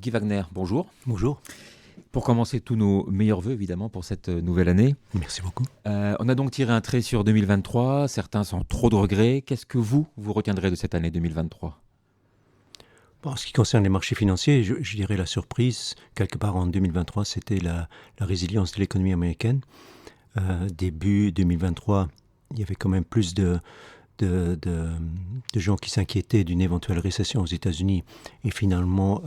Guy Wagner, bonjour. Bonjour. Pour commencer, tous nos meilleurs vœux, évidemment, pour cette nouvelle année. Merci beaucoup. On a donc tiré un trait sur 2023. Certains sans trop de regrets. Qu'est-ce que vous retiendrez de cette année 2023 ? En ce qui concerne les marchés financiers, je dirais la surprise, quelque part en 2023, c'était la résilience de l'économie américaine. Début 2023, il y avait quand même plus de gens qui s'inquiétaient d'une éventuelle récession aux États-Unis. Et finalement,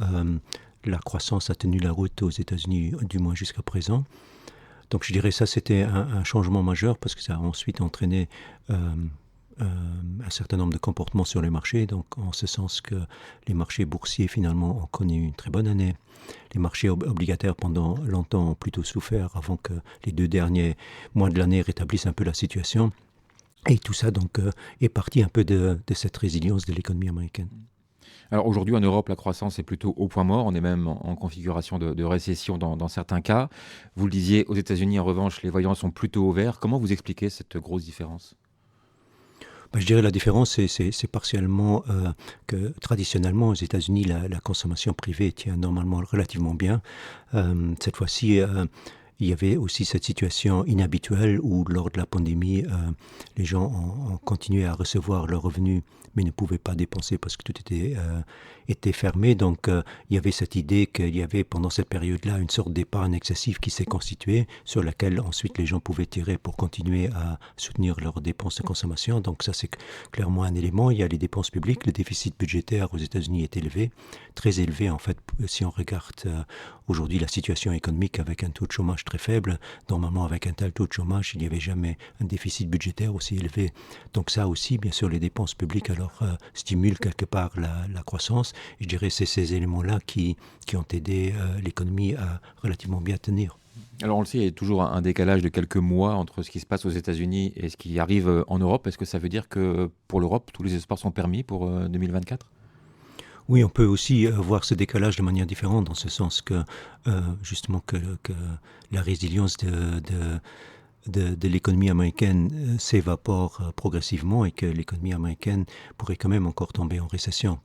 la croissance a tenu la route aux États-Unis, du moins jusqu'à présent. Donc je dirais ça, c'était un changement majeur parce que ça a ensuite entraîné un certain nombre de comportements sur les marchés. Donc en ce sens que les marchés boursiers finalement ont connu une très bonne année. Les marchés obligataires pendant longtemps ont plutôt souffert avant que les 2 derniers mois de l'année rétablissent un peu la situation. Et tout ça donc est parti un peu de cette résilience de l'économie américaine. Alors aujourd'hui en Europe, la croissance est plutôt au point mort. On est même en configuration de récession dans certains cas. Vous le disiez, aux États-Unis en revanche, les voyants sont plutôt au vert. Comment vous expliquez cette grosse différence ? Je dirais la différence, c'est partiellement que traditionnellement aux États-Unis, la consommation privée tient normalement relativement bien. Cette fois-ci, il y avait aussi cette situation inhabituelle où lors de la pandémie, les gens ont continué à recevoir leurs revenus mais ne pouvaient pas dépenser parce que tout était fermé. Donc il y avait cette idée qu'il y avait pendant cette période-là une sorte d'épargne excessive qui s'est constituée sur laquelle ensuite les gens pouvaient tirer pour continuer à soutenir leurs dépenses de consommation. Donc ça c'est clairement un élément. Il y a les dépenses publiques. Le déficit budgétaire aux États-Unis est élevé, très élevé en fait si on regarde aujourd'hui la situation économique avec un taux de chômage très faible. Normalement avec un tel taux de chômage, il n'y avait jamais un déficit budgétaire aussi élevé. Donc ça aussi, bien sûr, les dépenses publiques stimulent quelque part la croissance. Et je dirais que c'est ces éléments-là qui ont aidé l'économie à relativement bien tenir. Alors on le sait, il y a toujours un décalage de quelques mois entre ce qui se passe aux États-Unis et ce qui arrive en Europe. Est-ce que ça veut dire que pour l'Europe, tous les espoirs sont permis pour 2024 ? Oui, on peut aussi voir ce décalage de manière différente, dans ce sens que justement que la résilience de l'économie américaine s'évapore progressivement et que l'économie américaine pourrait quand même encore tomber en récession.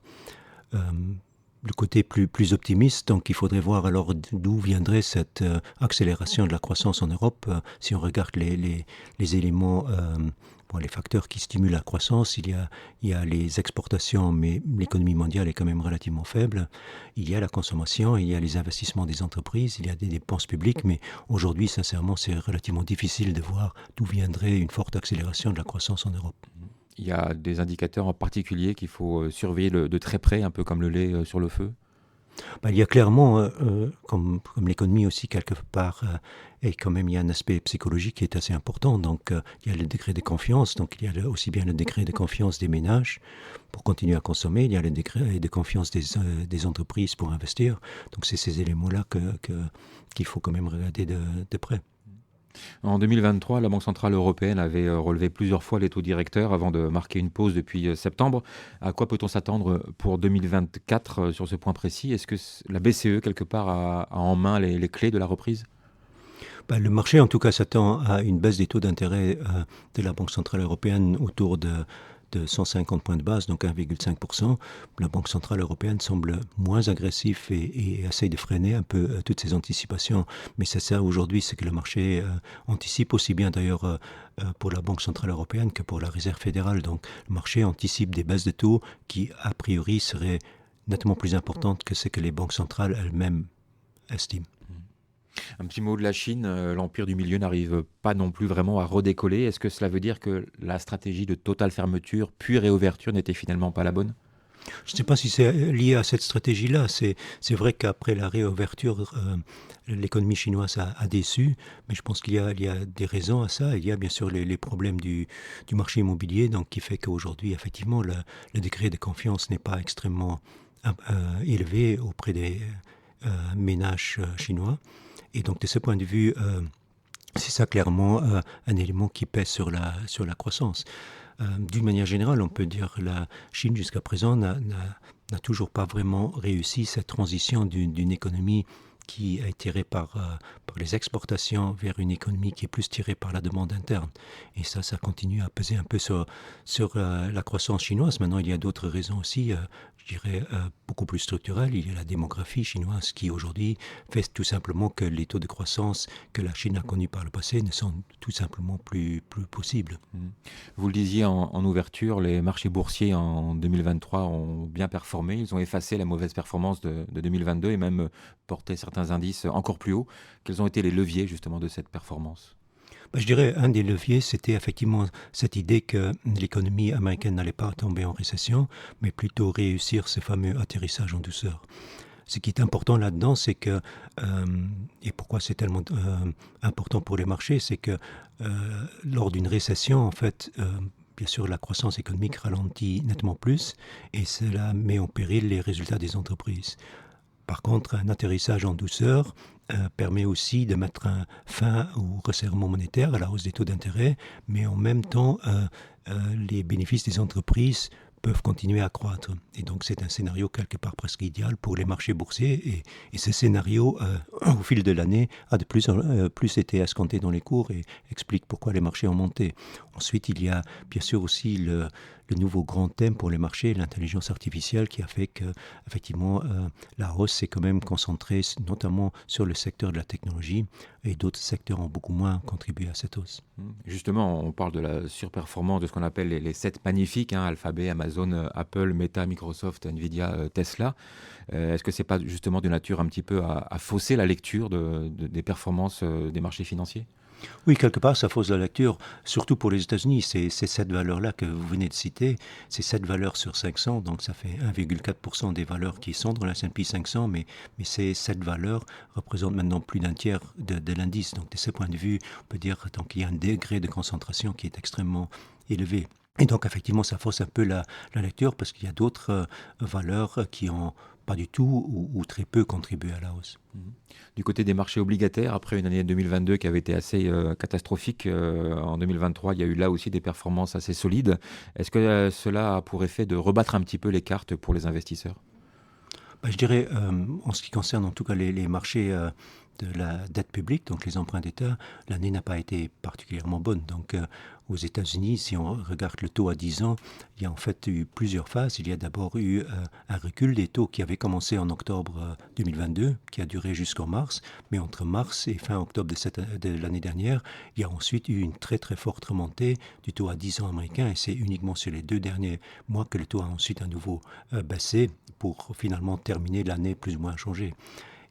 Le côté plus optimiste, donc il faudrait voir alors d'où viendrait cette accélération de la croissance en Europe. Si on regarde les éléments, les facteurs qui stimulent la croissance, il y a les exportations, mais l'économie mondiale est quand même relativement faible. Il y a la consommation, il y a les investissements des entreprises, il y a des dépenses publiques, mais aujourd'hui, sincèrement, c'est relativement difficile de voir d'où viendrait une forte accélération de la croissance en Europe. Il y a des indicateurs en particulier qu'il faut surveiller de très près, un peu comme le lait sur le feu ? Il y a clairement, comme l'économie aussi quelque part, et quand même il y a un aspect psychologique qui est assez important. Donc il y a le degré de confiance, donc il y a aussi bien le degré de confiance des ménages pour continuer à consommer, il y a le degré de confiance des entreprises pour investir. Donc c'est ces éléments-là qu'il faut quand même regarder de près. En 2023, la Banque centrale européenne avait relevé plusieurs fois les taux directeurs avant de marquer une pause depuis septembre. À quoi peut-on s'attendre pour 2024 sur ce point précis ? Est-ce que la BCE, quelque part, a en main les clés de la reprise ? Le marché, en tout cas, s'attend à une baisse des taux d'intérêt de la Banque centrale européenne autour de 150 points de base, donc 1,5%. La Banque centrale européenne semble moins agressive et essaye de freiner un peu toutes ces anticipations. Mais c'est ça aujourd'hui, c'est que le marché anticipe aussi bien d'ailleurs pour la Banque centrale européenne que pour la Réserve fédérale. Donc le marché anticipe des baisses de taux qui, a priori, seraient nettement plus importantes que ce que les banques centrales elles-mêmes estiment. Un petit mot de la Chine, l'empire du milieu n'arrive pas non plus vraiment à redécoller. Est-ce que cela veut dire que la stratégie de totale fermeture puis réouverture n'était finalement pas la bonne ? Je ne sais pas si c'est lié à cette stratégie-là. C'est vrai qu'après la réouverture, l'économie chinoise a déçu, mais je pense qu'il y a des raisons à ça. Il y a bien sûr les problèmes du marché immobilier, donc qui fait qu'aujourd'hui, effectivement, le degré de confiance n'est pas extrêmement élevé auprès des ménages chinois. Et donc, de ce point de vue, c'est ça clairement un élément qui pèse sur la croissance. D'une manière générale, on peut dire que la Chine, jusqu'à présent, n'a toujours pas vraiment réussi cette transition d'une économie qui est tirée par les exportations vers une économie qui est plus tirée par la demande interne. Et ça continue à peser un peu sur la croissance chinoise. Maintenant, il y a d'autres raisons aussi, je dirais, beaucoup plus structurelles. Il y a la démographie chinoise qui aujourd'hui fait tout simplement que les taux de croissance que la Chine a connus par le passé ne sont tout simplement plus possibles. Vous le disiez en ouverture, les marchés boursiers en 2023 ont bien performé. Ils ont effacé la mauvaise performance de 2022 et même porté certains indices encore plus haut. Quels ont été les leviers justement de cette performance? Je dirais un des leviers, c'était effectivement cette idée que l'économie américaine n'allait pas tomber en récession, mais plutôt réussir ce fameux atterrissage en douceur. Ce qui est important là-dedans, c'est que, et pourquoi c'est tellement important pour les marchés, c'est que lors d'une récession, en fait, bien sûr, la croissance économique ralentit nettement plus et cela met en péril les résultats des entreprises. Par contre, un atterrissage en douceur permet aussi de mettre un fin au resserrement monétaire, à la hausse des taux d'intérêt, mais en même temps, les bénéfices des entreprises peuvent continuer à croître. Et donc c'est un scénario quelque part presque idéal pour les marchés boursiers. Et ce scénario, au fil de l'année, a de plus été escompté dans les cours et explique pourquoi les marchés ont monté. Ensuite, il y a bien sûr aussi le nouveau grand thème pour les marchés, l'intelligence artificielle, qui a fait que, effectivement, la hausse s'est quand même concentrée notamment sur le secteur de la technologie et d'autres secteurs ont beaucoup moins contribué à cette hausse. Justement, on parle de la surperformance de ce qu'on appelle les 7 magnifiques, Alphabet, Amazon, Apple, Meta, Microsoft, Nvidia, Tesla. Est-ce que ce n'est pas justement de nature un petit peu à fausser la lecture des performances des marchés financiers? Oui, quelque part, ça fausse la lecture, surtout pour les États-Unis. C'est cette valeur-là que vous venez de citer, c'est cette valeur sur 500, donc ça fait 1,4% des valeurs qui sont dans la S&P 500, mais cette valeur représente maintenant plus d'un tiers de l'indice. Donc de ce point de vue, on peut dire qu'il y a un degré de concentration qui est extrêmement élevé. Et donc effectivement, ça fausse un peu la lecture parce qu'il y a d'autres valeurs qui ont pas du tout ou très peu contribué à la hausse. Du côté des marchés obligataires, après une année 2022 qui avait été assez catastrophique, en 2023, il y a eu là aussi des performances assez solides. Est-ce que cela a pour effet de rebattre un petit peu les cartes pour les investisseurs? Je dirais, en ce qui concerne en tout cas les marchés de la dette publique, donc les emprunts d'État, l'année n'a pas été particulièrement bonne. Donc aux États-Unis, si on regarde le taux à 10 ans, il y a en fait eu plusieurs phases. Il y a d'abord eu un recul des taux qui avait commencé en octobre 2022, qui a duré jusqu'en mars. Mais entre mars et fin octobre de l'année dernière, il y a ensuite eu une très très forte remontée du taux à 10 ans américain. Et c'est uniquement sur les 2 derniers mois que le taux a ensuite à nouveau baissé pour finalement terminer l'année plus ou moins changée.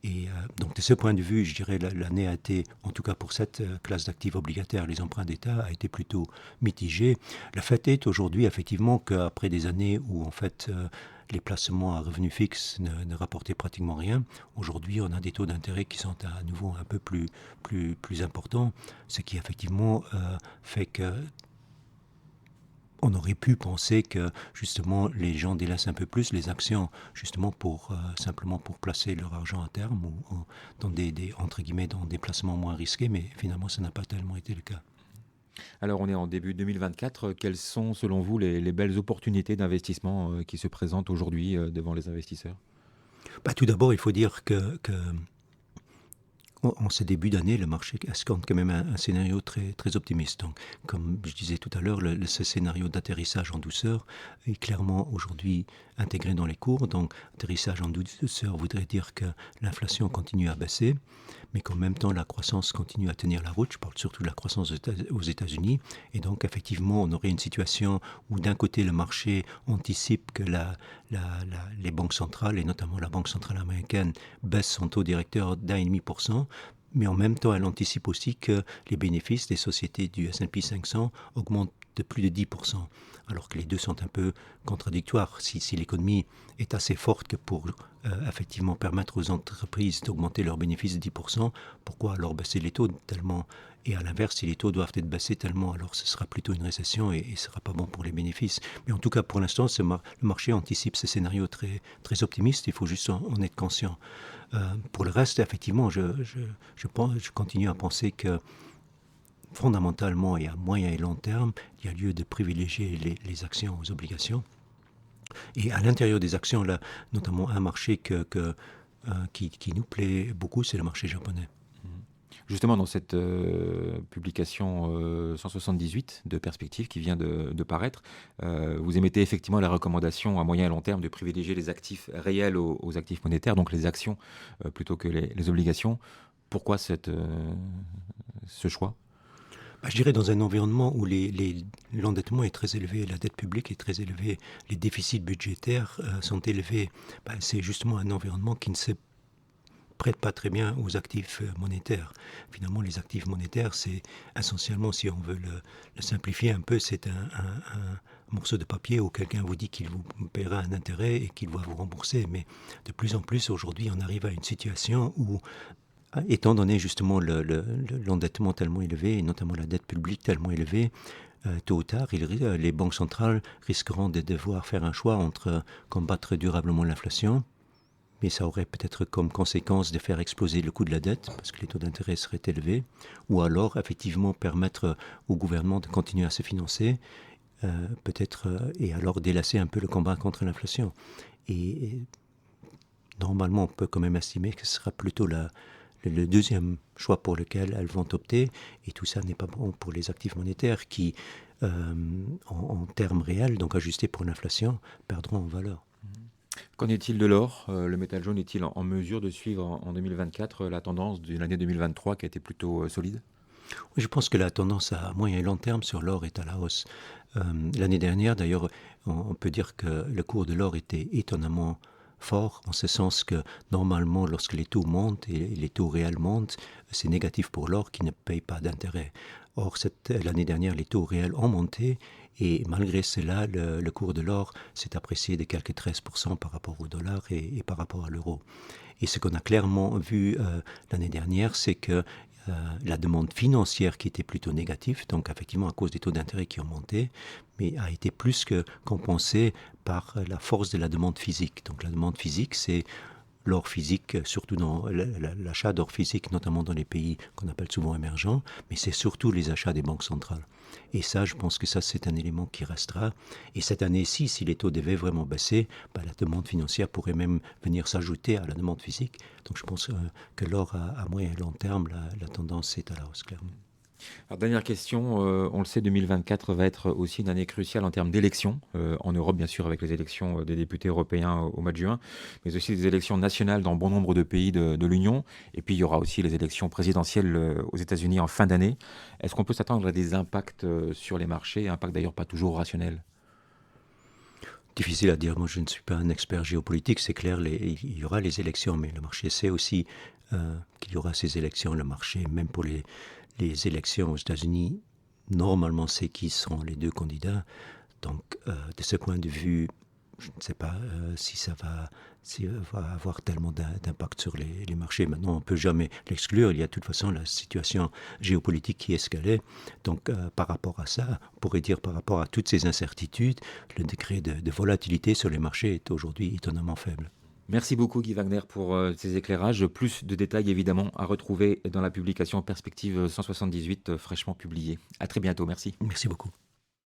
Et donc de ce point de vue, je dirais l'année a été, en tout cas pour cette classe d'actifs obligataires, les emprunts d'État, a été plutôt mitigée. Le fait est aujourd'hui effectivement qu'après des années où en fait les placements à revenus fixes ne rapportaient pratiquement rien, aujourd'hui on a des taux d'intérêt qui sont à nouveau un peu plus importants, ce qui effectivement fait que on aurait pu penser que justement les gens délaissent un peu plus les actions justement simplement pour placer leur argent à terme ou dans entre guillemets dans des placements moins risqués, mais finalement ça n'a pas tellement été le cas. Alors on est en début 2024. Quelles sont selon vous les belles opportunités d'investissement qui se présentent aujourd'hui devant les investisseurs? Tout d'abord, il faut dire que en ce début d'année, le marché escompte quand même un scénario très, très optimiste. Donc, comme je disais tout à l'heure, ce scénario d'atterrissage en douceur est clairement aujourd'hui intégré dans les cours. Donc, atterrissage en douceur voudrait dire que l'inflation continue à baisser, mais qu'en même temps, la croissance continue à tenir la route. Je parle surtout de la croissance aux États-Unis. Et donc, effectivement, on aurait une situation où, d'un côté, le marché anticipe que les banques centrales, et notamment la Banque centrale américaine, baissent son taux directeur d'1,5%. Mais en même temps, elle anticipe aussi que les bénéfices des sociétés du S&P 500 augmentent de plus de 10%, alors que les deux sont un peu contradictoires. Si l'économie est assez forte que pour effectivement permettre aux entreprises d'augmenter leurs bénéfices de 10%, pourquoi alors baisser les taux tellement? Et à l'inverse, si les taux doivent être baissés tellement, alors ce sera plutôt une récession et ce ne sera pas bon pour les bénéfices. Mais en tout cas, pour l'instant, le marché anticipe ce scénario très, très optimiste. Il faut juste en être conscient. Pour le reste, effectivement, je continue à penser que fondamentalement et à moyen et long terme, il y a lieu de privilégier les actions aux obligations. Et à l'intérieur des actions, là, notamment un marché que qui nous plaît beaucoup, c'est le marché japonais. Justement, dans cette publication 178 de Perspective qui vient de paraître, vous émettez effectivement la recommandation à moyen et long terme de privilégier les actifs réels aux actifs monétaires, donc les actions plutôt que les obligations. Pourquoi ce choix? Je dirais dans un environnement où l'endettement est très élevé, la dette publique est très élevée, les déficits budgétaires sont élevés, c'est justement un environnement qui ne se prête pas très bien aux actifs monétaires. Finalement, les actifs monétaires, c'est essentiellement, si on veut le simplifier un peu, c'est un morceau de papier où quelqu'un vous dit qu'il vous paiera un intérêt et qu'il va vous rembourser. Mais de plus en plus, aujourd'hui, on arrive à une situation où, étant donné justement l'endettement tellement élevé, et notamment la dette publique tellement élevée, tôt ou tard, les banques centrales risqueront de devoir faire un choix entre combattre durablement l'inflation, mais ça aurait peut-être comme conséquence de faire exploser le coût de la dette, parce que les taux d'intérêt seraient élevés, ou alors effectivement permettre au gouvernement de continuer à se financer, peut-être, et alors délasser un peu le combat contre l'inflation. Et normalement, on peut quand même estimer que ce sera plutôt le deuxième choix pour lequel elles vont opter, et tout ça n'est pas bon pour les actifs monétaires qui, en termes réels, donc ajustés pour l'inflation, perdront en valeur. Qu'en est-il de l'or? Le métal jaune est-il en mesure de suivre en 2024 la tendance d'une année 2023 qui a été plutôt solide? Je pense que la tendance à moyen et long terme sur l'or est à la hausse. L'année dernière, d'ailleurs, on peut dire que le cours de l'or était étonnamment fort, en ce sens que normalement, lorsque les taux montent et les taux réels montent, c'est négatif pour l'or qui ne paye pas d'intérêt. Or, l'année dernière, les taux réels ont monté et malgré cela, le cours de l'or s'est apprécié de quelques 13% par rapport au dollar et par rapport à l'euro. Et ce qu'on a clairement vu l'année dernière, c'est que la demande financière qui était plutôt négative, donc effectivement à cause des taux d'intérêt qui ont monté, mais a été plus que compensée par la force de la demande physique. Donc la demande physique, c'est l'or physique, surtout dans l'achat d'or physique, notamment dans les pays qu'on appelle souvent émergents, mais c'est surtout les achats des banques centrales. Et ça, je pense que ça, c'est un élément qui restera. Et cette année-ci, si les taux devaient vraiment baisser, la demande financière pourrait même venir s'ajouter à la demande physique. Donc je pense que l'or, à moyen et long terme, la tendance est à la hausse, clairement. Alors, dernière question, on le sait, 2024 va être aussi une année cruciale en termes d'élections, en Europe bien sûr avec les élections des députés européens au mois de juin, mais aussi des élections nationales dans bon nombre de pays de l'Union, et puis il y aura aussi les élections présidentielles aux États-Unis en fin d'année. Est-ce qu'on peut s'attendre à des impacts sur les marchés, impacts d'ailleurs pas toujours rationnels? Difficile à dire, moi je ne suis pas un expert géopolitique, c'est clair, il y aura les élections, mais le marché sait aussi qu'il y aura ces élections, le marché, même pour les élections aux États-Unis, normalement sait qui sont les deux candidats, donc de ce point de vue, je ne sais pas si ça va avoir tellement d'impact sur les marchés. Maintenant, on ne peut jamais l'exclure. Il y a de toute façon la situation géopolitique qui escalait. Donc, par rapport à ça, on pourrait dire par rapport à toutes ces incertitudes, le degré de volatilité sur les marchés est aujourd'hui étonnamment faible. Merci beaucoup Guy Wagner pour ces éclairages. Plus de détails évidemment à retrouver dans la publication Perspective 178 fraîchement publiée. À très bientôt, merci. Merci beaucoup.